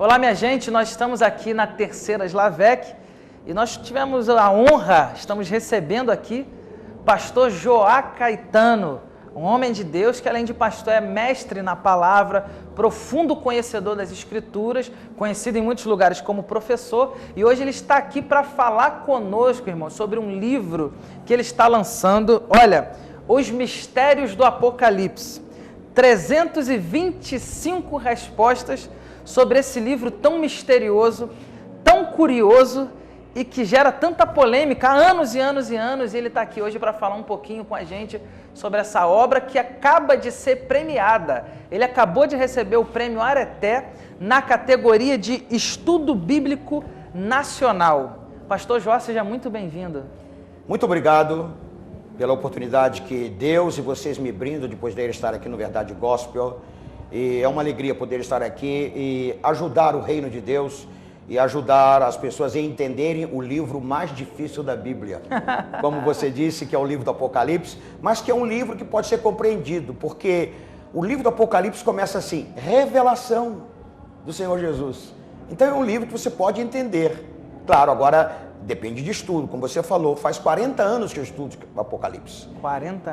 Olá, minha gente, nós estamos aqui na terceira Slavec e nós tivemos a honra, estamos recebendo aqui pastor Joá Caetano, um homem de Deus que além de pastor é mestre na palavra, profundo conhecedor das escrituras, conhecido em muitos lugares como professor, e hoje ele está aqui para falar conosco, irmão, sobre um livro que ele está lançando, olha, Os Mistérios do Apocalipse, 325 respostas sobre esse livro tão misterioso, tão curioso e que gera tanta polêmica há anos e anos e anos. E ele está aqui hoje para falar um pouquinho com a gente sobre essa obra que acaba de ser premiada. Ele acabou de receber o prêmio Areté na categoria de Estudo Bíblico Nacional. Pastor Joá, seja muito bem-vindo. Muito obrigado pela oportunidade que Deus e vocês me brindam depois de estar aqui no Verdade Gospel. E é uma alegria poder estar aqui e ajudar o reino de Deus e ajudar as pessoas a entenderem o livro mais difícil da Bíblia. Como você disse, que é o livro do Apocalipse, mas que é um livro que pode ser compreendido, porque o livro do Apocalipse começa assim, revelação do Senhor Jesus. Então é um livro que você pode entender. Claro, agora depende de estudo, como você falou, faz 40 anos que eu estudo o Apocalipse.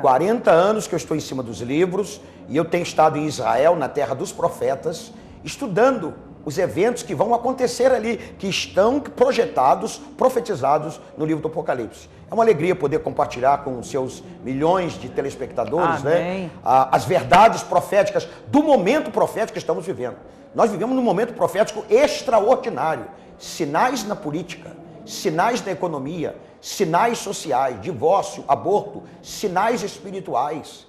40 anos que eu estou em cima dos livros e eu tenho estado em Israel, na terra dos profetas, estudando os eventos que vão acontecer ali, que estão projetados, profetizados no livro do Apocalipse. É uma alegria poder compartilhar com os seus milhões de telespectadores, né, as verdades proféticas do momento profético que estamos vivendo. Nós vivemos num momento profético extraordinário, sinais na política, sinais na economia, sinais sociais, divórcio, aborto, sinais espirituais.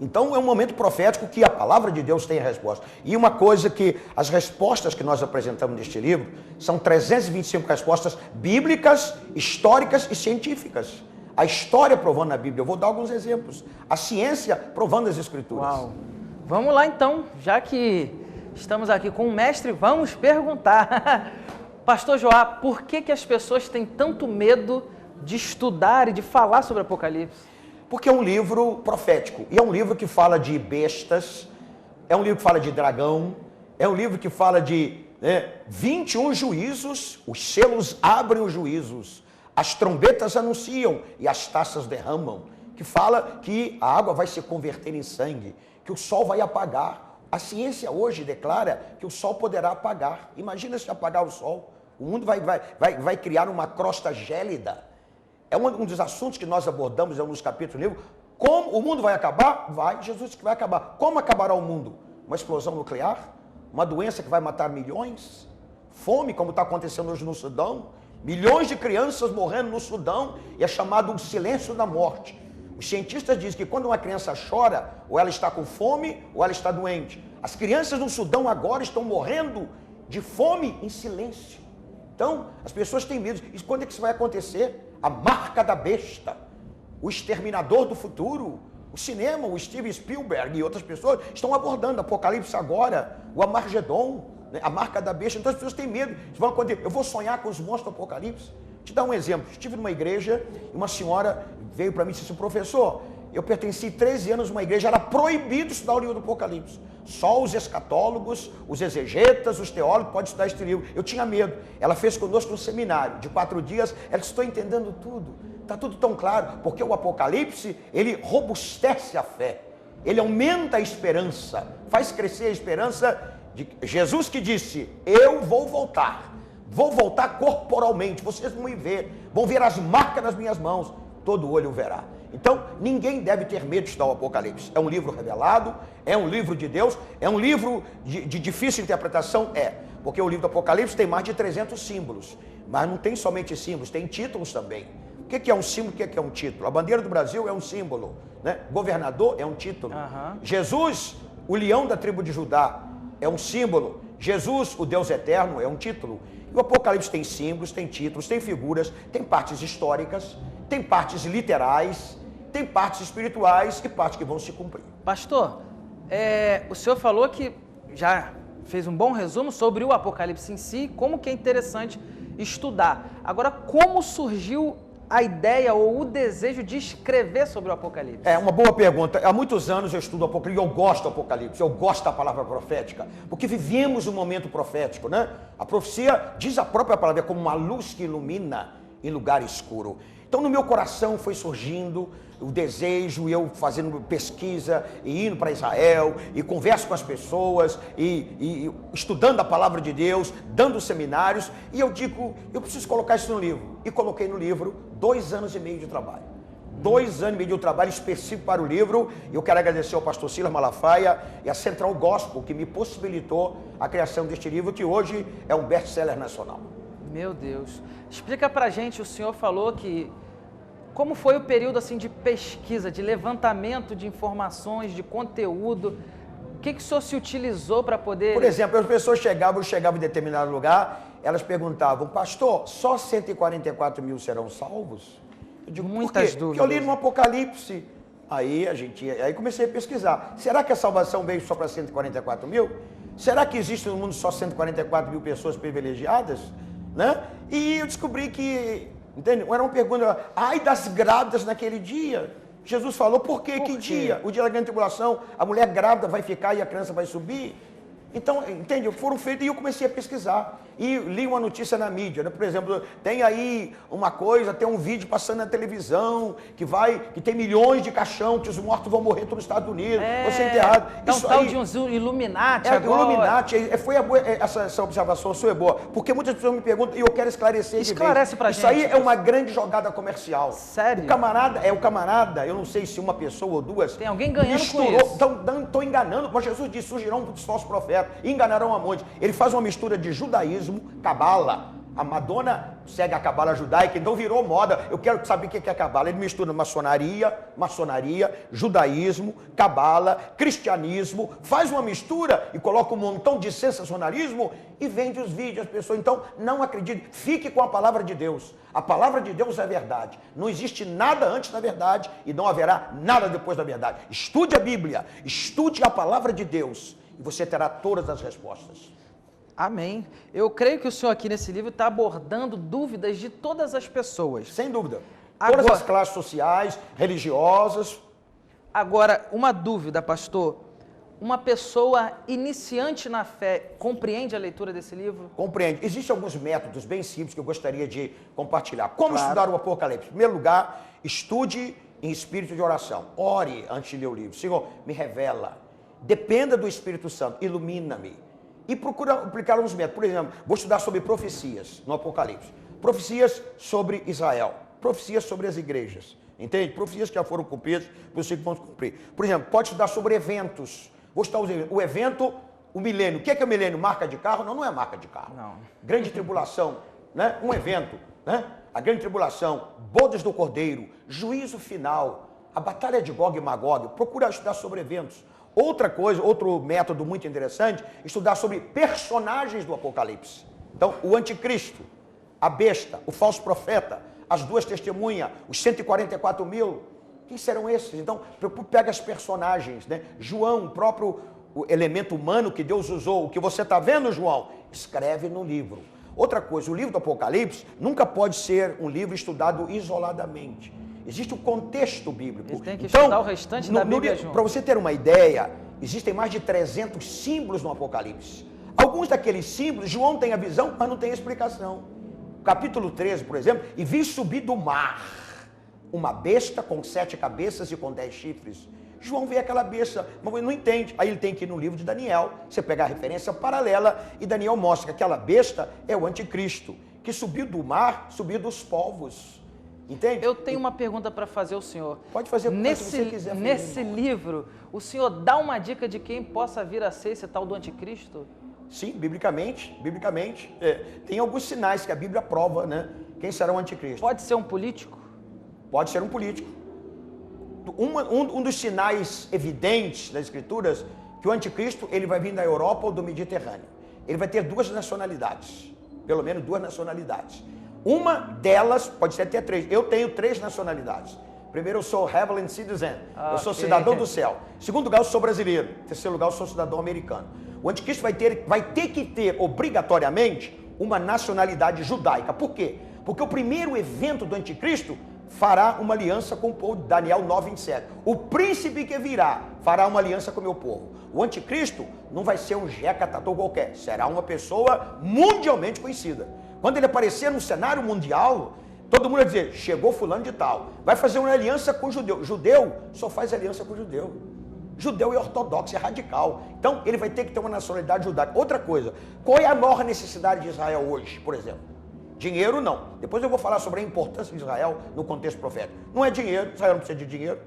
Então é um momento profético que a palavra de Deus tem a resposta. E uma coisa que as respostas que nós apresentamos neste livro são 325 respostas bíblicas, históricas e científicas. A história provando na Bíblia, eu vou dar alguns exemplos. A ciência provando as escrituras. Uau! Vamos lá então, já que estamos aqui com o mestre, vamos perguntar. Pastor Joá, por que as pessoas têm tanto medo de estudar e de falar sobre Apocalipse? Porque é um livro profético, e é um livro que fala de bestas, é um livro que fala de dragão, é um livro que fala de 21 juízos, os selos abrem os juízos, as trombetas anunciam e as taças derramam, que fala que a água vai se converter em sangue, que o sol vai apagar. A ciência hoje declara que o sol poderá apagar. Imagina se apagar o sol. O mundo vai criar uma crosta gélida. É um dos assuntos que nós abordamos em alguns capítulos do livro. Como o mundo vai acabar? Vai, Jesus disse que vai acabar. Como acabará o mundo? Uma explosão nuclear? Uma doença que vai matar milhões? Fome, como está acontecendo hoje no Sudão? Milhões de crianças morrendo no Sudão e é chamado o silêncio da morte. Os cientistas dizem que quando uma criança chora, ou ela está com fome, ou ela está doente. As crianças no Sudão agora estão morrendo de fome em silêncio. Então, as pessoas têm medo. E quando é que isso vai acontecer? A marca da besta, o exterminador do futuro, o cinema, o Steven Spielberg e outras pessoas estão abordando Apocalipse agora, o Armagedon, né? A marca da besta. Então as pessoas têm medo. Vão acontecer. Eu vou sonhar com os monstros do Apocalipse? Vou te dar um exemplo. Estive numa igreja e uma senhora veio para mim e disse assim, professor, eu pertenci 13 anos a uma igreja, era proibido estudar o livro do Apocalipse. Só os escatólogos, os exegetas, os teólogos podem estudar este livro. Eu tinha medo. Ela fez conosco um seminário de 4 dias. Ela disse, estou entendendo tudo. Está tudo tão claro. Porque o Apocalipse, ele robustece a fé. Ele aumenta a esperança. Faz crescer a esperança de Jesus que disse, eu vou voltar. Vou voltar corporalmente. Vocês vão me ver. Vão ver as marcas nas minhas mãos. Todo olho o verá. Então, ninguém deve ter medo de estudar o Apocalipse. É um livro revelado, é um livro de Deus, é um livro de difícil interpretação, porque o livro do Apocalipse tem mais de 300 símbolos, mas não tem somente símbolos, tem títulos também. O que é um símbolo, o que é um título? A bandeira do Brasil é um símbolo, né? Governador é um título. Jesus, o leão da tribo de Judá, é um símbolo. Jesus, o Deus eterno, é um título. E o Apocalipse tem símbolos, tem títulos, tem figuras, tem partes históricas, tem partes literais, tem partes espirituais e partes que vão se cumprir. Pastor, o senhor falou que já fez um bom resumo sobre o Apocalipse em si, como que é interessante estudar. Agora, como surgiu a ideia ou o desejo de escrever sobre o Apocalipse? É uma boa pergunta. Há muitos anos eu estudo Apocalipse, eu gosto do Apocalipse, eu gosto da palavra profética, porque vivemos um momento profético, né? A profecia, diz a própria palavra, é como uma luz que ilumina em lugar escuro. Então no meu coração foi surgindo o desejo, eu fazendo pesquisa e indo para Israel e converso com as pessoas e estudando a palavra de Deus, dando seminários, e eu digo, eu preciso colocar isso no livro. E coloquei no livro 2 anos e meio de trabalho. 2 anos e meio de trabalho específico para o livro. Eu quero agradecer ao pastor Silas Malafaia e a Central Gospel que me possibilitou a criação deste livro, que hoje é um best-seller nacional. Meu Deus. Explica pra gente, o senhor falou que como foi o período assim de pesquisa, de levantamento de informações, de conteúdo? O que o senhor se utilizou para poder... Por exemplo, as pessoas chegavam em determinado lugar, elas perguntavam, pastor, só 144 mil serão salvos? Eu digo, muitas por quê? dúvidas. Porque eu li no Apocalipse. Aí comecei a pesquisar. Será que a salvação veio só para 144 mil? Será que existe no mundo só 144 mil pessoas privilegiadas? Né? E eu descobri que, entende? Era uma pergunta, ai das grávidas naquele dia. Jesus falou, por quê? Que dia? O dia da grande tribulação, a mulher grávida vai ficar e a criança vai subir? Então, entende? Foram feitos e eu comecei a pesquisar. E li uma notícia na mídia, né? Por exemplo, tem aí uma coisa, tem um vídeo passando na televisão, que tem milhões de caixão, que os mortos vão morrer todos nos Estados Unidos, vão ser enterrados. Então, isso tal aí, de uns Illuminati agora. Illuminati, essa observação sua é boa, porque muitas pessoas me perguntam e eu quero esclarecer. Esclarece pra gente. Isso aí é uma grande jogada comercial. Sério? O camarada, eu não sei se uma pessoa ou duas... Tem alguém ganhando com isso. Estão enganando, mas Jesus disse, surgirão muitos falsos profetas, e enganarão a monte. Ele faz uma mistura de judaísmo, cabala. A Madonna segue a cabala judaica, então virou moda. Eu quero saber o que é cabala. Ele mistura maçonaria, judaísmo, cabala, cristianismo, faz uma mistura e coloca um montão de sensacionalismo e vende os vídeos às pessoas. Então, não acredite, fique com a palavra de Deus. A palavra de Deus é verdade. Não existe nada antes da verdade e não haverá nada depois da verdade. Estude a Bíblia, estude a palavra de Deus e você terá todas as respostas. Amém. Eu creio que o senhor aqui nesse livro está abordando dúvidas de todas as pessoas. Sem dúvida. Todas as classes sociais, religiosas. Agora, uma dúvida, pastor. Uma pessoa iniciante na fé compreende a leitura desse livro? Compreende. Existem alguns métodos bem simples que eu gostaria de compartilhar. Como estudar o Apocalipse? Em primeiro lugar, estude em espírito de oração. Ore antes de ler o livro. Senhor, me revela. Dependa do Espírito Santo. Ilumina-me. E procura aplicar uns métodos. Por exemplo, vou estudar sobre profecias no Apocalipse. Profecias sobre Israel. Profecias sobre as igrejas. Entende? Profecias que já foram cumpridas, profecias que vão cumprir. Por exemplo, pode estudar sobre eventos. Vou estudar o evento, o milênio. O que é o milênio? Marca de carro? Não, não é marca de carro. Não. Grande tribulação, né? Um evento, né? A grande tribulação, bodas do Cordeiro, juízo final, a batalha de Gog e Magog. Procura estudar sobre eventos. Outra coisa, outro método muito interessante, estudar sobre personagens do Apocalipse. Então, o anticristo, a besta, o falso profeta, as duas testemunhas, os 144 mil, quem serão esses? Então, pega as personagens, né? João, o próprio elemento humano que Deus usou, o que você está vendo, João, escreve no livro. Outra coisa, o livro do Apocalipse nunca pode ser um livro estudado isoladamente. Existe o contexto bíblico. Ele tem que estudar o restante da Bíblia junto. Para você ter uma ideia, existem mais de 300 símbolos no Apocalipse. Alguns daqueles símbolos, João tem a visão, mas não tem a explicação. Capítulo 13, por exemplo, e vi subir do mar uma besta com 7 cabeças e com 10 chifres. João vê aquela besta, mas não entende. Aí ele tem que ir no livro de Daniel, você pegar a referência paralela, e Daniel mostra que aquela besta é o anticristo, que subiu do mar, subiu dos povos. Entende? Eu tenho uma pergunta para fazer ao senhor. Pode fazer se você quiser. Nesse livro, o senhor dá uma dica de quem possa vir a ser esse tal do anticristo? Sim, biblicamente. Tem alguns sinais que a Bíblia prova, né? Quem será o anticristo? Pode ser um político? Pode ser um político. Um dos sinais evidentes das Escrituras que o anticristo ele vai vir da Europa ou do Mediterrâneo. Ele vai ter 2 nacionalidades, pelo menos 2 nacionalidades. Uma delas, pode ser até 3. Eu tenho 3 nacionalidades. Primeiro, eu sou Heavenly Citizen. Eu sou cidadão do céu. Segundo lugar, eu sou brasileiro. Terceiro lugar, eu sou cidadão americano. O anticristo vai ter que ter, obrigatoriamente, uma nacionalidade judaica. Por quê? Porque o primeiro evento do anticristo fará uma aliança com o povo, Daniel 9:27. O príncipe que virá fará uma aliança com o meu povo. O anticristo não vai ser um jeca tatu qualquer, será uma pessoa mundialmente conhecida. Quando ele aparecer no cenário mundial, todo mundo vai dizer, chegou fulano de tal. Vai fazer uma aliança com o judeu. Judeu só faz aliança com o judeu. Judeu é ortodoxo, é radical. Então, ele vai ter que ter uma nacionalidade judaica. Outra coisa, qual é a maior necessidade de Israel hoje, por exemplo? Dinheiro, não. Depois eu vou falar sobre a importância de Israel no contexto profético. Não é dinheiro, Israel não precisa de dinheiro.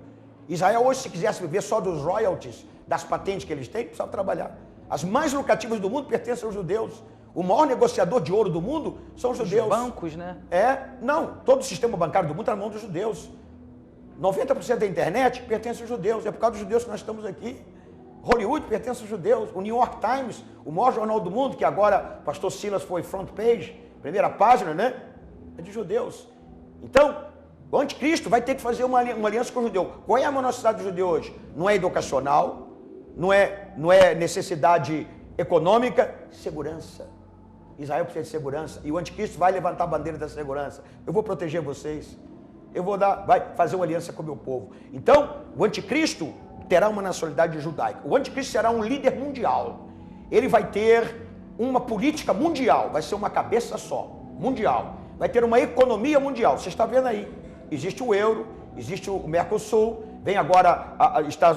Israel hoje, se quisesse viver só dos royalties, das patentes que eles têm, precisava trabalhar. As mais lucrativas do mundo pertencem aos judeus. O maior negociador de ouro do mundo são os judeus. Os bancos, né? Não. Todo o sistema bancário do mundo está na mão dos judeus. 90% da internet pertence aos judeus. É por causa dos judeus que nós estamos aqui. Hollywood pertence aos judeus. O New York Times, o maior jornal do mundo, que agora pastor Silas foi front page, primeira página, né? É de judeus. Então, o anticristo vai ter que fazer uma aliança com o judeu. Qual é a maior necessidade do judeu hoje? Não é educacional, não é necessidade econômica, segurança. Israel precisa de segurança e o anticristo vai levantar a bandeira da segurança. Eu vou proteger vocês. Vai fazer uma aliança com o meu povo. Então, o anticristo terá uma nacionalidade judaica. O anticristo será um líder mundial. Ele vai ter uma política mundial, vai ser uma cabeça só, mundial. Vai ter uma economia mundial. Você está vendo aí? Existe o euro, existe o Mercosul, vem agora,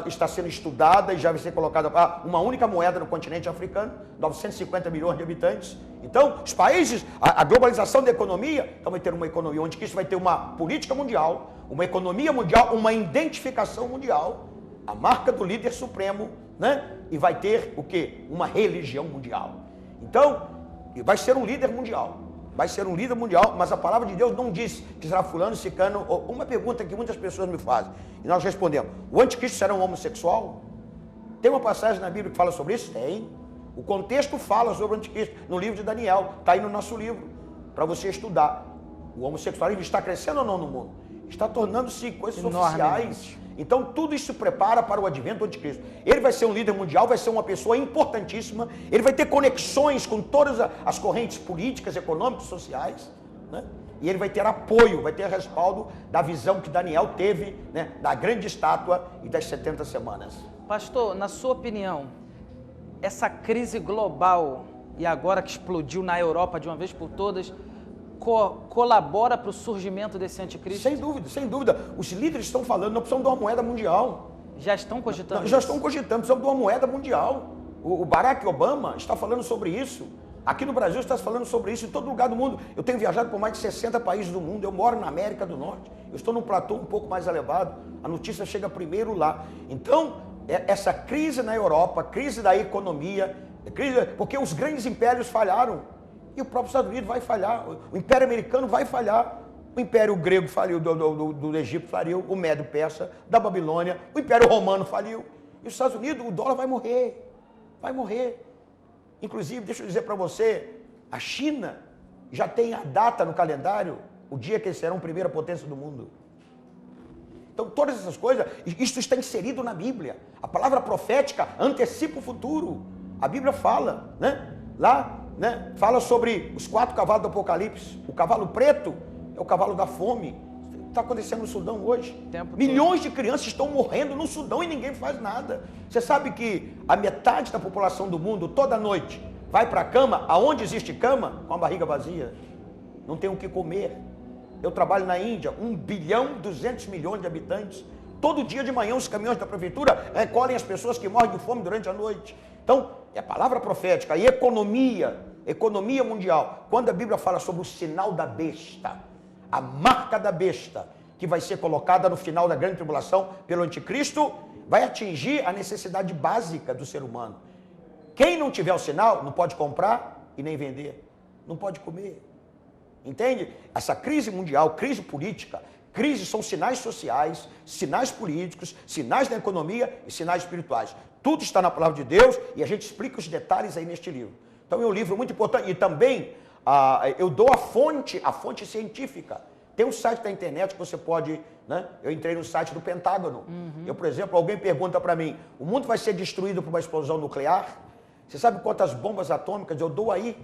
está sendo estudada e já vai ser colocada uma única moeda no continente africano, 950 milhões de habitantes. Então, os países, a globalização da economia, então vai ter uma economia onde isso vai ter uma política mundial, uma economia mundial, uma identificação mundial, a marca do líder supremo, né? E vai ter o quê? Uma religião mundial. Então, vai ser um líder mundial. Vai ser um líder mundial, mas a palavra de Deus não diz que será fulano, cicano. Uma pergunta que muitas pessoas me fazem, e nós respondemos: o anticristo será um homossexual? Tem uma passagem na Bíblia que fala sobre isso? Tem. O contexto fala sobre o anticristo, no livro de Daniel, está aí no nosso livro, para você estudar. O homossexualismo está crescendo ou não no mundo? Está tornando-se coisas oficiais. Então tudo isso prepara para o advento do anticristo. Ele vai ser um líder mundial, vai ser uma pessoa importantíssima, ele vai ter conexões com todas as correntes políticas, econômicas, sociais, né? E ele vai ter apoio, vai ter respaldo da visão que Daniel teve, né, da grande estátua e das 70 semanas. Pastor, na sua opinião, essa crise global e agora que explodiu na Europa de uma vez por todas, colabora para o surgimento desse anticristo? Sem dúvida, sem dúvida. Os líderes estão falando, nós precisamos de uma moeda mundial. Já estão cogitando? Já estão cogitando, precisamos de uma moeda mundial. O Barack Obama está falando sobre isso. Aqui no Brasil está falando sobre isso, em todo lugar do mundo. Eu tenho viajado por mais de 60 países do mundo, eu moro na América do Norte. Eu estou num platô um pouco mais elevado, a notícia chega primeiro lá. Então, essa crise na Europa, crise da economia, porque os grandes impérios falharam. E o próprio Estados Unidos vai falhar, o Império Americano vai falhar, o Império Grego faliu, do Egito faliu, o Médio Persa, da Babilônia, o Império Romano faliu. E os Estados Unidos, o dólar vai morrer, vai morrer. Inclusive, deixa eu dizer para você, a China já tem a data no calendário, o dia que eles serão a primeira potência do mundo. Então, todas essas coisas, isso está inserido na Bíblia. A palavra profética antecipa o futuro. A Bíblia fala, né? Lá, né? Fala sobre os 4 cavalos do Apocalipse. O cavalo preto é o cavalo da fome. Está acontecendo no Sudão hoje. Milhões de crianças estão morrendo no Sudão e ninguém faz nada. Você sabe que a metade da população do mundo, toda noite, vai para a cama, aonde existe cama, com a barriga vazia. Não tem o que comer. Eu trabalho na Índia, 1,2 bilhão de habitantes. Todo dia de manhã os caminhões da prefeitura recolhem as pessoas que morrem de fome durante a noite. Então, é a palavra profética e economia mundial. Quando a Bíblia fala sobre o sinal da besta, a marca da besta, que vai ser colocada no final da grande tribulação pelo anticristo, vai atingir a necessidade básica do ser humano. Quem não tiver o sinal, não pode comprar e nem vender. Não pode comer. Entende? Essa crise mundial, crise política, crises são sinais sociais, sinais políticos, sinais da economia e sinais espirituais. Tudo está na palavra de Deus e a gente explica os detalhes aí neste livro. Então é um livro muito importante. E também eu dou a fonte científica. Tem um site da internet que você pode, né? Eu entrei no site do Pentágono. Eu, por exemplo, alguém pergunta para mim, o mundo vai ser destruído por uma explosão nuclear? Você sabe quantas bombas atômicas eu dou aí?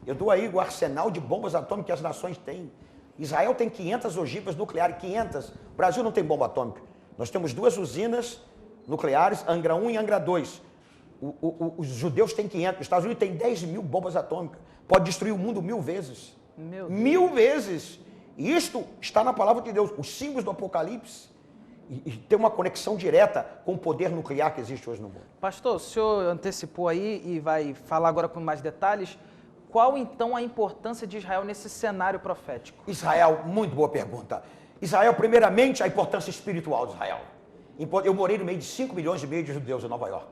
Eu dou aí o arsenal de bombas atômicas que as nações têm. Israel tem 500 ogivas nucleares, 500. O Brasil não tem bomba atômica. Nós temos 2 usinas nucleares, Angra 1 e Angra 2. Os judeus têm 500, os Estados Unidos têm 10 mil bombas atômicas. Pode destruir o mundo 1000 vezes. Meu Deus. 1000 vezes. E isto está na palavra de Deus. Os símbolos do Apocalipse e tem uma conexão direta com o poder nuclear que existe hoje no mundo. Pastor, o senhor antecipou aí e vai falar agora com mais detalhes. Qual então a importância de Israel nesse cenário profético? Israel, muito boa pergunta. Israel, primeiramente, a importância espiritual de Israel. Eu morei no meio de 5 milhões e meio de judeus em Nova York.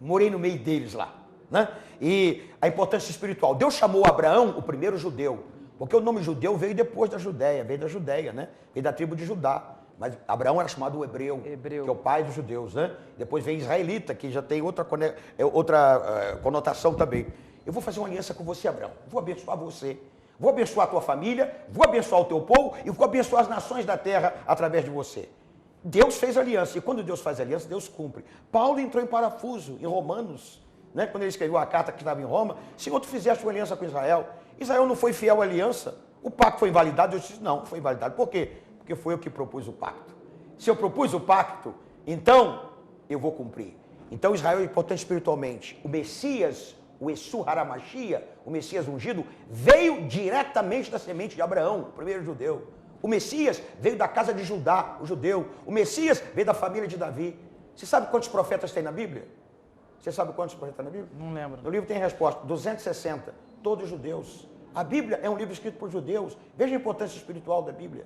Morei no meio deles lá, né? E a importância espiritual. Deus chamou Abraão o primeiro judeu, porque o nome judeu veio depois da Judéia, veio da Judéia, né? Veio da tribo de Judá. Mas Abraão era chamado o hebreu, que é o pai dos judeus, né? Depois vem israelita, que já tem outra conotação também. Eu vou fazer uma aliança com você, Abraão. Vou abençoar você. Vou abençoar a tua família, vou abençoar o teu povo e vou abençoar as nações da terra através de você. Deus fez aliança, e quando Deus faz aliança, Deus cumpre. Paulo entrou em parafuso em Romanos, né? Quando ele escreveu a carta que estava em Roma, Senhor, tu fizeste uma aliança com Israel. Israel não foi fiel à aliança, o pacto foi invalidado. Deus disse, não, foi invalidado. Por quê? Porque foi eu que propus o pacto. Se eu propus o pacto, então eu vou cumprir. Então Israel é importante espiritualmente. O Messias, o Yeshua HaMashiach, o Messias ungido, veio diretamente da semente de Abraão, o primeiro judeu. O Messias veio da casa de Judá, o judeu. O Messias veio da família de Davi. Você sabe quantos profetas tem na Bíblia? Você sabe quantos profetas tem na Bíblia? Não lembro. No livro tem a resposta, 260, todos judeus. A Bíblia é um livro escrito por judeus. Veja a importância espiritual da Bíblia.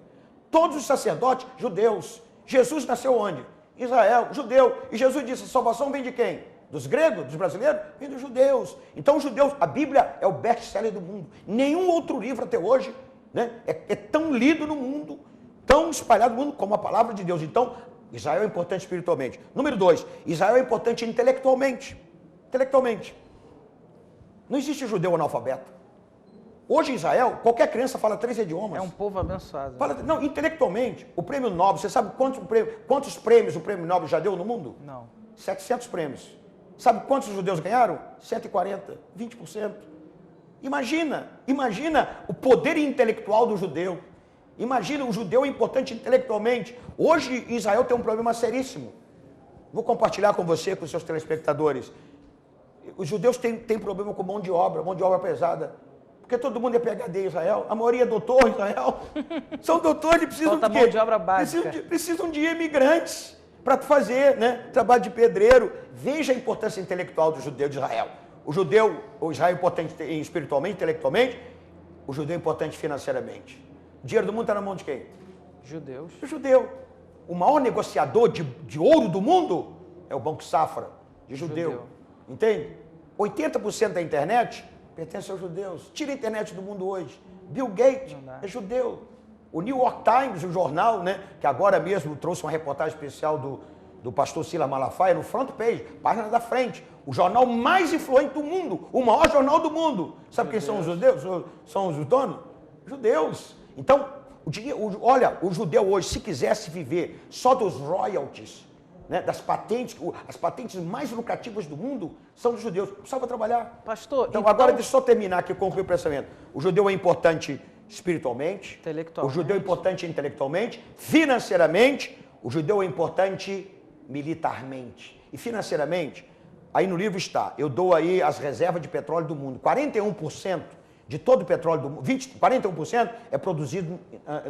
Todos os sacerdotes, judeus. Jesus nasceu onde? Israel, judeu. E Jesus disse, a salvação vem de quem? Dos gregos, dos brasileiros? Vem dos judeus. Então os judeus, a Bíblia é o best-seller do mundo. Nenhum outro livro até hoje, né, é tão lido no mundo, tão espalhado no mundo como a palavra de Deus. Então, Israel é importante espiritualmente. Número 2, Israel é importante intelectualmente. Intelectualmente. Não existe judeu analfabeto. Hoje em Israel, qualquer criança fala 3 idiomas. É um povo abençoado. Não, intelectualmente, o prêmio Nobel, você sabe quantos prêmios o prêmio Nobel já deu no mundo? Não. 700 prêmios. Sabe quantos os judeus ganharam? 140, 20%. Imagina o poder intelectual do judeu. Imagina, o judeu é importante intelectualmente. Hoje, Israel tem um problema seríssimo. Vou compartilhar com você, com os seus telespectadores. Os judeus têm problema com mão de obra pesada. Porque todo mundo é PhD em Israel, a maioria é doutor em Israel. São doutores e precisam de mão de obra básica. Precisam de imigrantes para fazer, né, trabalho de pedreiro. Veja a importância intelectual do judeu de Israel. O Israel é importante espiritualmente, intelectualmente. O judeu é importante financeiramente. O dinheiro do mundo está na mão de quem? Judeus. O judeu. O maior negociador de ouro do mundo é o Banco Safra, de judeu. Entende? 80% da internet pertence aos judeus. Tira a internet do mundo hoje. Bill Gates é judeu. O New York Times, o jornal, né, que agora mesmo trouxe uma reportagem especial do pastor Silas Malafaia no front page, página da frente. O jornal mais influente do mundo, o maior jornal do mundo. Sabe quem são os judeus? São os donos? Judeus. Então, olha, o judeu hoje, se quisesse viver só dos royalties, né, das patentes, as patentes mais lucrativas do mundo são dos judeus. Precisava trabalhar. Pastor, então agora deixa eu só terminar aqui com o pensamento. O judeu é importante espiritualmente, o judeu é importante intelectualmente, financeiramente, o judeu é importante militarmente. E financeiramente, aí no livro está, eu dou aí as reservas de petróleo do mundo. 41% de todo o petróleo do mundo, 41% é produzido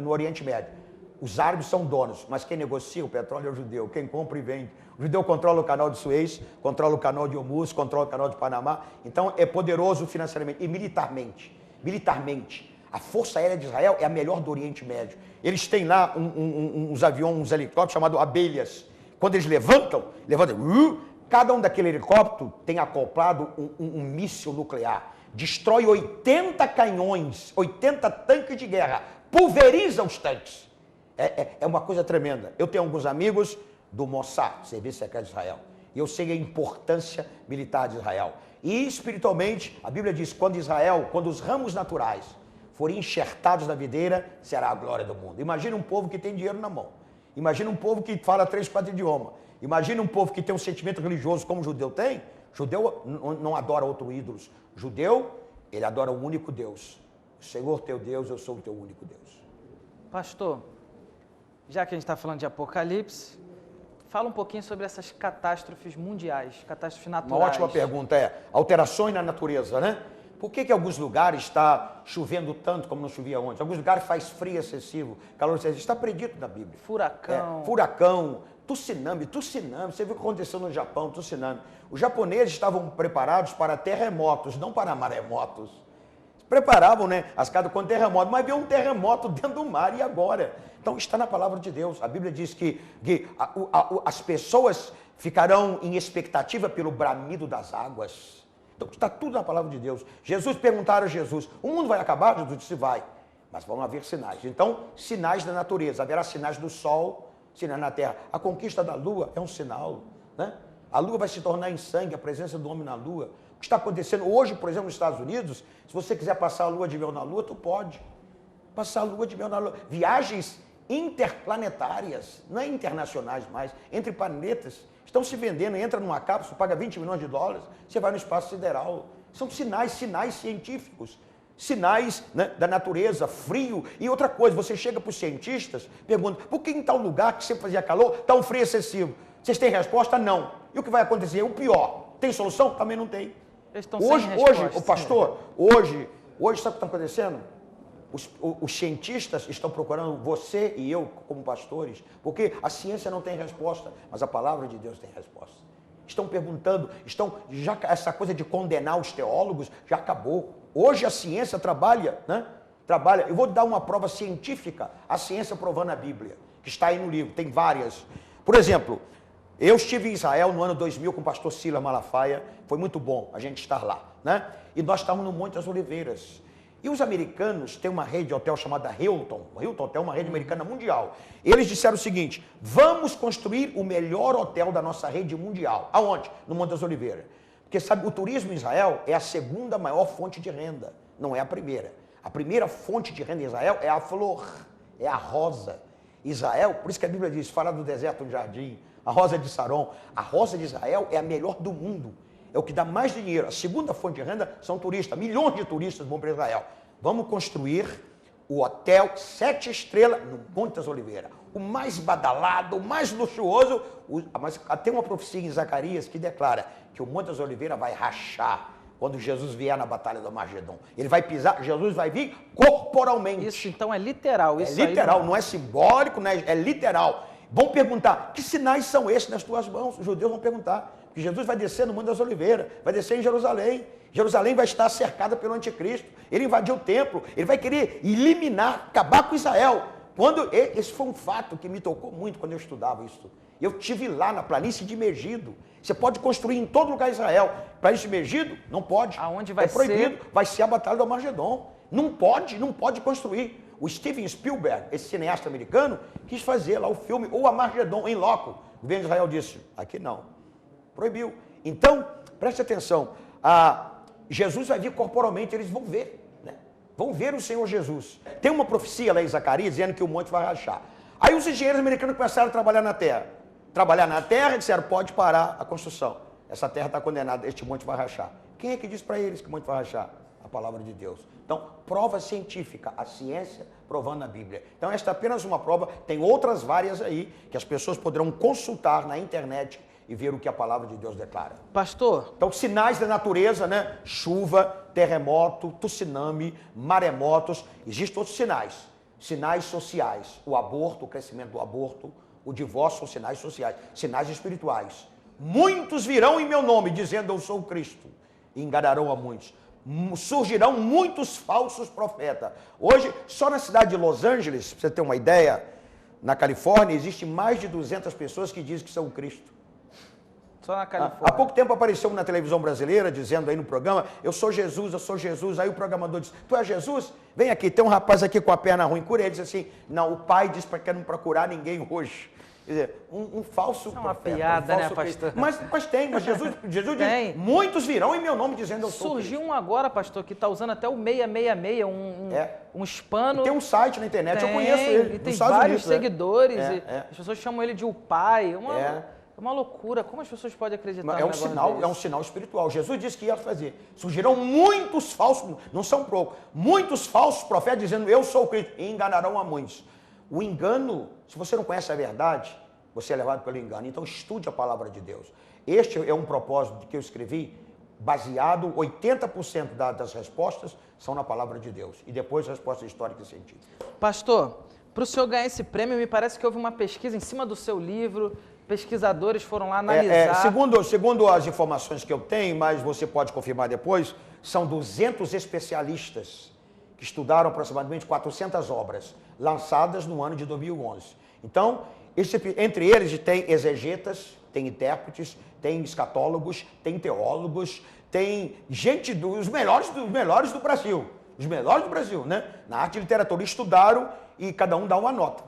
no Oriente Médio. Os árabes são donos, mas quem negocia o petróleo é o judeu, quem compra e vende. O judeu controla o canal de Suez, controla o canal de Hormuz, controla o canal de Panamá. Então é poderoso financeiramente e militarmente. Militarmente, a Força Aérea de Israel é a melhor do Oriente Médio. Eles têm lá uns aviões, uns helicópteros chamados abelhas. Quando eles levantam, cada um daquele helicóptero tem acoplado um míssil nuclear. Destrói 80 canhões, 80 tanques de guerra, pulveriza os tanques. É uma coisa tremenda. Eu tenho alguns amigos do Mossad, Serviço Secreto de Israel, e eu sei a importância militar de Israel. E espiritualmente, a Bíblia diz, quando os ramos naturais forem enxertados na videira, será a glória do mundo. Imagina um povo que tem dinheiro na mão. Imagina um povo que fala 3, 4 idiomas. Imagina um povo que tem um sentimento religioso como o judeu tem. Judeu não adora outros ídolos. Judeu, ele adora o único Deus. O Senhor teu Deus, eu sou o teu único Deus. Pastor, já que a gente está falando de Apocalipse, fala um pouquinho sobre essas catástrofes mundiais, catástrofes naturais. Uma ótima pergunta alterações na natureza, né? Por que alguns lugares está chovendo tanto como não chovia ontem? Alguns lugares faz frio excessivo, calor excessivo. Está predito na Bíblia. Furacão. Furacão, tsunami. Você viu o que aconteceu no Japão, tsunami. Os japoneses estavam preparados para terremotos, não para maremotos. Preparavam, né, as casas com terremoto, mas veio um terremoto dentro do mar, e agora? Então está na palavra de Deus. A Bíblia diz que as pessoas ficarão em expectativa pelo bramido das águas. Então está tudo na palavra de Deus. Jesus perguntaram a Jesus, o mundo vai acabar? Jesus disse, vai, mas vão haver sinais. Então, sinais da natureza, haverá sinais do sol, sinais na terra. A conquista da lua é um sinal, né? A lua vai se tornar em sangue, a presença do homem na lua. O que está acontecendo hoje, por exemplo, nos Estados Unidos, se você quiser passar a lua de mel na lua, tu pode. Passar a lua de mel na lua. Viagens interplanetárias, não é internacionais mais, entre planetas, estão se vendendo, entra numa cápsula, paga 20 milhões de dólares, você vai no espaço sideral. São sinais científicos, sinais, né, da natureza, frio. E outra coisa, você chega para os cientistas, pergunta, por que em tal lugar que sempre fazia calor, está um frio excessivo? Vocês têm resposta? Não. E o que vai acontecer? O pior. Tem solução? Também não tem. Eles estão Hoje, sem resposta. o pastor, hoje, sabe o que está acontecendo? Os cientistas estão procurando você e eu como pastores, porque a ciência não tem resposta, mas a palavra de Deus tem resposta. Estão perguntando, já essa coisa de condenar os teólogos já acabou. Hoje a ciência trabalha, né? Eu vou dar uma prova científica, a ciência provando a Bíblia, que está aí no livro, tem várias. Por exemplo, eu estive em Israel no ano 2000 com o pastor Silas Malafaia, foi muito bom a gente estar lá, né? E nós estávamos no Monte das Oliveiras. E os americanos têm uma rede de hotel chamada Hilton. O Hilton Hotel é uma rede americana mundial. Eles disseram o seguinte, vamos construir o melhor hotel da nossa rede mundial. Aonde? No Monte das Oliveiras. Porque, sabe, o turismo em Israel é a segunda maior fonte de renda, não é a primeira. A primeira fonte de renda em Israel é a flor, é a rosa. Israel, por isso que a Bíblia diz, fala do deserto, um jardim, a rosa de Saron. A rosa de Israel é a melhor do mundo. É o que dá mais dinheiro. A segunda fonte de renda são turistas. Milhões de turistas vão para Israel. Vamos construir o hotel 7 estrelas no Monte das Oliveiras. O mais badalado, o mais luxuoso. Mas tem uma profecia em Zacarias que declara que o Monte das Oliveiras vai rachar quando Jesus vier na Batalha do Armagedon. Ele vai pisar, Jesus vai vir corporalmente. Isso então é literal. Isso é literal, aí não é simbólico, é literal. Vão perguntar, que sinais são esses nas tuas mãos? Os judeus vão perguntar. Que Jesus vai descer no Monte das Oliveiras, vai descer em Jerusalém. Jerusalém vai estar cercada pelo anticristo. Ele invadiu o templo, ele vai querer eliminar, acabar com Israel. Esse foi um fato que me tocou muito quando eu estudava isso. Eu estive lá na planície de Megido. Você pode construir em todo lugar em Israel. Planície de Megido? Não pode. Aonde vai ser? É proibido. Ser? Vai ser a Batalha do Armagedon. Não pode construir. O Steven Spielberg, esse cineasta americano, quis fazer lá o filme O Armagedon em loco. O governo de Israel disse, aqui não. Proibiu. Então, preste atenção. Jesus vai vir corporalmente, eles vão ver. Né? Vão ver o Senhor Jesus. Tem uma profecia lá em Zacarias dizendo que o monte vai rachar. Aí os engenheiros americanos começaram a trabalhar na terra. Trabalhar na terra e disseram, pode parar a construção. Essa terra está condenada, este monte vai rachar. Quem é que diz para eles que o monte vai rachar? A palavra de Deus. Então, prova científica, a ciência provando a Bíblia. Então, esta é apenas uma prova, tem outras várias aí, que as pessoas poderão consultar na internet e ver o que a palavra de Deus declara. Pastor. Então, sinais da natureza, né? Chuva, terremoto, tsunami, maremotos. Existem outros sinais. Sinais sociais. O aborto, o crescimento do aborto, o divórcio são sinais sociais. Sinais espirituais. Muitos virão em meu nome, dizendo eu sou o Cristo. E enganarão a muitos. Surgirão muitos falsos profetas. Hoje, só na cidade de Los Angeles, para você ter uma ideia, na Califórnia, existe mais de 200 pessoas que dizem que são o Cristo. Só na Califórnia. Há pouco tempo apareceu na televisão brasileira, dizendo aí no programa, eu sou Jesus, eu sou Jesus. Aí o programador disse, tu é Jesus? Vem aqui, tem um rapaz aqui com a perna ruim, cura ele. Ele disse assim, não, o pai disse para que não procurar ninguém hoje. Quer dizer, um falso profeta. É uma piada, né, pastor? Mas Jesus tem. diz, muitos virão em meu nome dizendo eu sou Surgiu um agora, pastor, que está usando até o 666, um hispano. E tem um site na internet, eu conheço ele. E tem vários seguidores, as pessoas chamam ele de o pai. É uma loucura. Como as pessoas podem acreditar é um sinal espiritual. Jesus disse que ia fazer. Surgirão muitos falsos, não são poucos, muitos falsos profetas dizendo eu sou o Cristo e enganarão a muitos. O engano, se você não conhece a verdade, você é levado pelo engano. Então estude a palavra de Deus. Este é um propósito que eu escrevi, baseado, 80% das respostas são na palavra de Deus. E depois respostas históricas e científicas. Pastor, para o senhor ganhar esse prêmio, me parece que houve uma pesquisa em cima do seu livro, pesquisadores foram lá analisar. Segundo as informações que eu tenho, mas você pode confirmar depois, são 200 especialistas que estudaram aproximadamente 400 obras, lançadas no ano de 2011. Então, entre eles tem exegetas, tem intérpretes, tem escatólogos, tem teólogos, tem gente dos melhores do Brasil. Os melhores do Brasil, né? Na arte e literatura estudaram e cada um dá uma nota.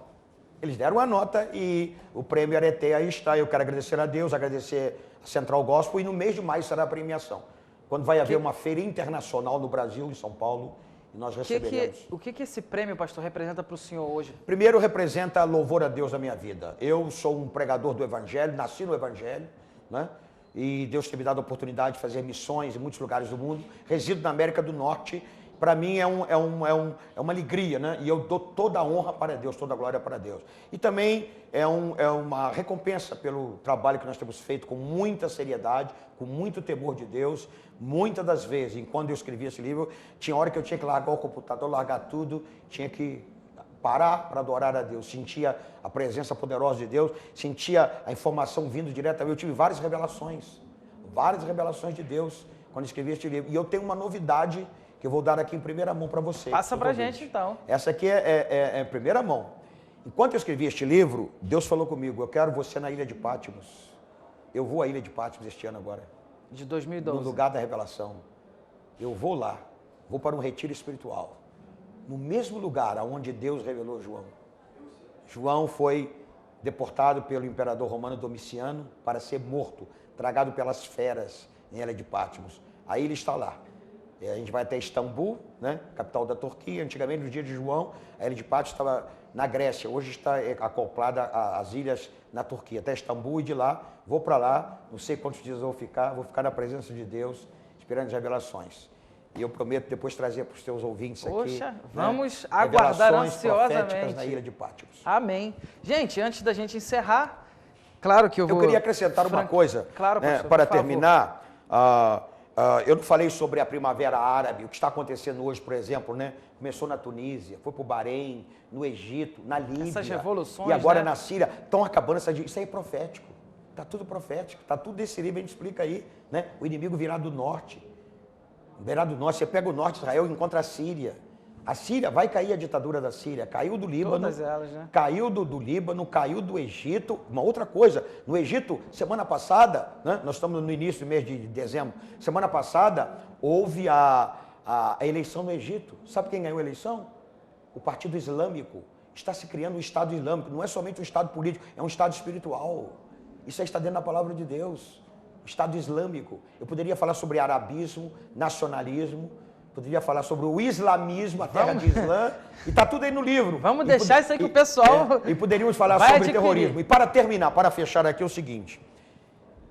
Eles deram uma nota e o prêmio Areté aí está. Eu quero agradecer a Deus, agradecer a Central Gospel e no mês de maio será a premiação. Quando vai haver uma feira internacional no Brasil, em São Paulo, e nós receberemos. O que esse prêmio, pastor, representa para o senhor hoje? Primeiro, representa louvor a Deus na minha vida. Eu sou um pregador do Evangelho, nasci no Evangelho, né? E Deus tem me dado a oportunidade de fazer missões em muitos lugares do mundo. Resido na América do Norte. Para mim é uma alegria, né? E eu dou toda a honra para Deus, toda a glória para Deus. E também é uma recompensa pelo trabalho que nós temos feito com muita seriedade, com muito temor de Deus. Muitas das vezes, enquanto eu escrevia esse livro, tinha hora que eu tinha que largar o computador, largar tudo, tinha que parar para adorar a Deus. Sentia a presença poderosa de Deus, sentia a informação vindo diretamente. Eu tive várias revelações de Deus quando escrevi este livro. E eu tenho uma novidade que eu vou dar aqui em primeira mão para você. Passa para a gente, então. Essa aqui é em primeira mão. Enquanto eu escrevi este livro, Deus falou comigo, eu quero você na Ilha de Patmos. Eu vou à Ilha de Patmos este ano agora. De 2012. No lugar da revelação. Eu vou lá, vou para um retiro espiritual. No mesmo lugar onde Deus revelou João. João foi deportado pelo imperador romano Domiciano para ser morto, tragado pelas feras em Ilha de Patmos. Aí ele está lá. A gente vai até Istambul, né, capital da Turquia. Antigamente, no dia de João, a Ilha de Patmos estava na Grécia. Hoje está acoplada às ilhas na Turquia, até Istambul, e de lá, vou para lá, não sei quantos dias eu vou ficar na presença de Deus, esperando as revelações. E eu prometo depois trazer para os teus ouvintes aqui. Poxa, vamos aguardar ansiosamente. Na Ilha de Patmos. Amém. Gente, antes da gente encerrar, claro que eu vou... Eu queria acrescentar uma coisa, claro, pastor, para terminar. Eu não falei sobre a Primavera Árabe, o que está acontecendo hoje, por exemplo, né? Começou na Tunísia, foi para o Bahrein, no Egito, na Líbia. Essas revoluções, e agora, né? na Síria, estão acabando essa... Isso aí é profético. Está tudo profético. Está tudo desse livro, a gente explica aí, né? O inimigo virá do norte. Virá do norte, você pega o norte de Israel e encontra a Síria. A Síria, vai cair a ditadura da Síria, caiu do Líbano, todas elas, né? Caiu do Líbano, caiu do Egito. Uma outra coisa, no Egito, semana passada, né, nós estamos no início do mês de dezembro, semana passada houve a eleição no Egito. Sabe quem ganhou a eleição? O Partido Islâmico. Está se criando um Estado Islâmico, não é somente um Estado político, é um Estado espiritual. Isso aí está dentro da palavra de Deus. Estado Islâmico. Eu poderia falar sobre arabismo, nacionalismo, poderia falar sobre o islamismo, a terra de Islã, e está tudo aí no livro. Vamos deixar isso aí que o pessoal... E poderíamos falar sobre terrorismo. E para terminar, para fechar aqui, é o seguinte.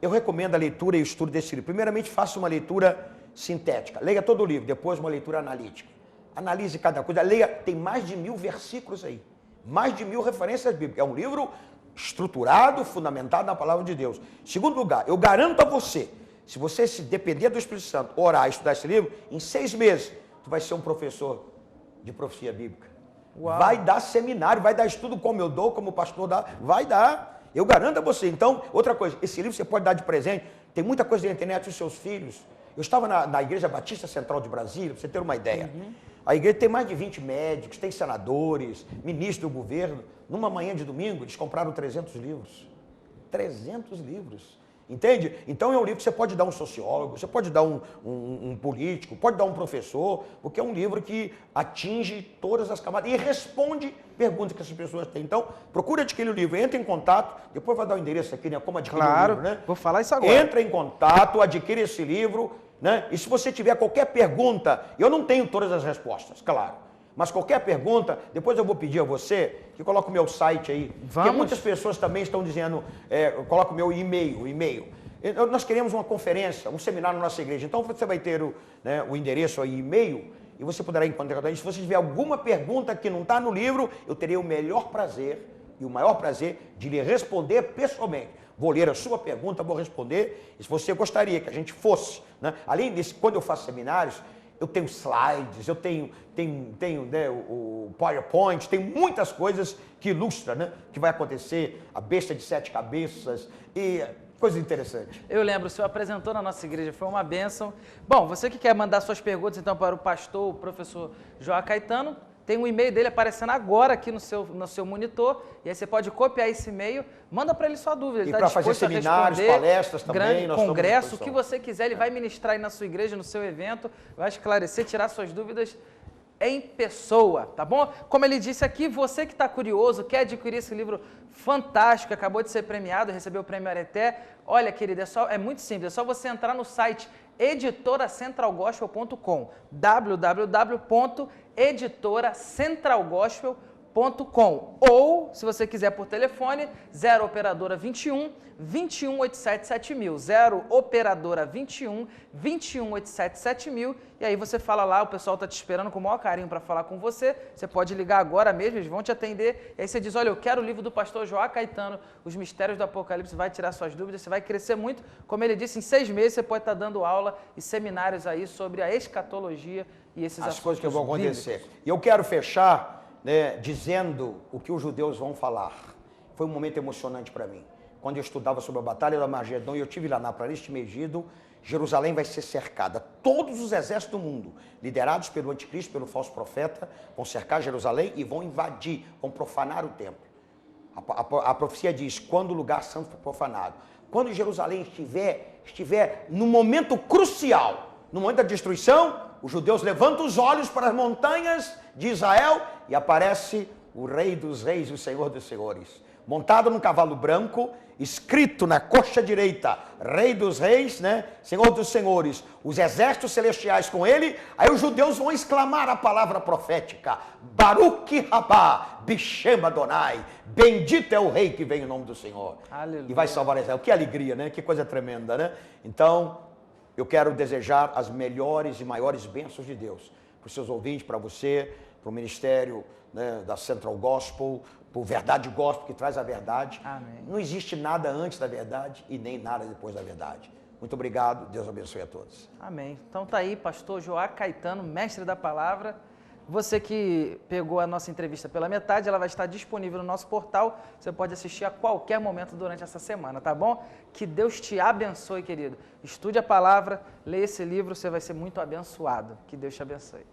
Eu recomendo a leitura e o estudo desse livro. Primeiramente, faça uma leitura sintética. Leia todo o livro, depois uma leitura analítica. Analise cada coisa. Leia, tem mais de 1000 versículos aí. Mais de 1000 referências bíblicas. É um livro estruturado, fundamentado na palavra de Deus. Segundo lugar, eu garanto a você, se você se depender do Espírito Santo, orar e estudar esse livro, em 6 meses, tu vai ser um professor de profecia bíblica. Uau. Vai dar seminário, vai dar estudo como eu dou, como o pastor dá, vai dar. Eu garanto a você. Então, outra coisa, esse livro você pode dar de presente. Tem muita coisa na internet dos seus filhos. Eu estava na Igreja Batista Central de Brasília, para você ter uma ideia. A igreja tem mais de 20 médicos, tem senadores, ministros do governo. Numa manhã de domingo, eles compraram 300 livros. 300 livros. Entende? Então é um livro que você pode dar um sociólogo, você pode dar um político, pode dar um professor, porque é um livro que atinge todas as camadas e responde perguntas que essas pessoas têm. Então, procure adquirir o livro, entre em contato, depois vai dar o endereço aqui, né? Como adquirir o livro, né? Vou falar isso agora. Entra em contato, adquire esse livro, né? E se você tiver qualquer pergunta, eu não tenho todas as respostas, claro. Mas qualquer pergunta, depois eu vou pedir a você que coloque o meu site aí. Vamos. Porque muitas pessoas também estão dizendo, coloca o meu e-mail. Nós queremos uma conferência, um seminário na nossa igreja. Então você vai ter o endereço aí, e-mail, e você poderá encontrar. Se você tiver alguma pergunta que não está no livro, eu terei o melhor prazer e o maior prazer de lhe responder pessoalmente. Vou ler a sua pergunta, vou responder, e se você gostaria que a gente fosse, né? Além disso, quando eu faço seminários, eu tenho slides, eu tenho né, o PowerPoint, tem muitas coisas que ilustram, né, que vai acontecer, a besta de 7 cabeças e coisa interessante. Eu lembro, o senhor apresentou na nossa igreja, foi uma bênção. Bom, você que quer mandar suas perguntas então para o pastor, o professor Joá Caetano, tem um e-mail dele aparecendo agora aqui no seu monitor, e aí você pode copiar esse e-mail, manda para ele sua dúvida. Ele e para fazer seminários, palestras também, grande congresso, o que você quiser, ele vai ministrar aí na sua igreja, no seu evento, vai esclarecer, tirar suas dúvidas em pessoa, tá bom? Como ele disse aqui, você que está curioso, quer adquirir esse livro fantástico, acabou de ser premiado, recebeu o prêmio Areté, olha, querido, é muito simples, é só você entrar no site editoracentralgospel.com, www.editoracentralgospel.com, ou, se você quiser por telefone, 0 operadora 21 2187 7000, 0 operadora 21 2187 7000, e aí você fala lá, o pessoal está te esperando com o maior carinho para falar com você, você pode ligar agora mesmo, eles vão te atender, e aí você diz, olha, eu quero o livro do pastor Joá Caetano, Os Mistérios do Apocalipse, vai tirar suas dúvidas, você vai crescer muito, como ele disse, em 6 meses você pode estar dando aula e seminários aí sobre a escatologia e esses assuntos. As coisas que vão acontecer. Bíblicos. E eu quero fechar, né, dizendo o que os judeus vão falar. Foi um momento emocionante para mim. Quando eu estudava sobre a Batalha do Armagedon, e eu estive lá na planície de Megido, Jerusalém vai ser cercada. Todos os exércitos do mundo, liderados pelo anticristo, pelo falso profeta, vão cercar Jerusalém e vão invadir, vão profanar o templo. A profecia diz, quando o lugar santo for profanado. Quando Jerusalém estiver no momento crucial, no momento da destruição, os judeus levantam os olhos para as montanhas de Israel e aparece o Rei dos Reis e o Senhor dos Senhores, montado num cavalo branco, escrito na coxa direita, Rei dos Reis, né? Senhor dos Senhores, os exércitos celestiais com ele. Aí os judeus vão exclamar a palavra profética, Baruch Rabá, Bishem Adonai, bendito é o Rei que vem em nome do Senhor. Aleluia. E vai salvar Israel. Que alegria, né? Que coisa tremenda, né? Então, eu quero desejar as melhores e maiores bênçãos de Deus para os seus ouvintes, para você, para o ministério, né, da Central Gospel, por Verdade Gospel, que traz a verdade. Amém. Não existe nada antes da verdade e nem nada depois da verdade. Muito obrigado, Deus abençoe a todos. Amém. Então tá aí, pastor Joá Caetano, mestre da palavra. Você que pegou a nossa entrevista pela metade, ela vai estar disponível no nosso portal. Você pode assistir a qualquer momento durante essa semana, tá bom? Que Deus te abençoe, querido. Estude a palavra, leia esse livro, você vai ser muito abençoado. Que Deus te abençoe.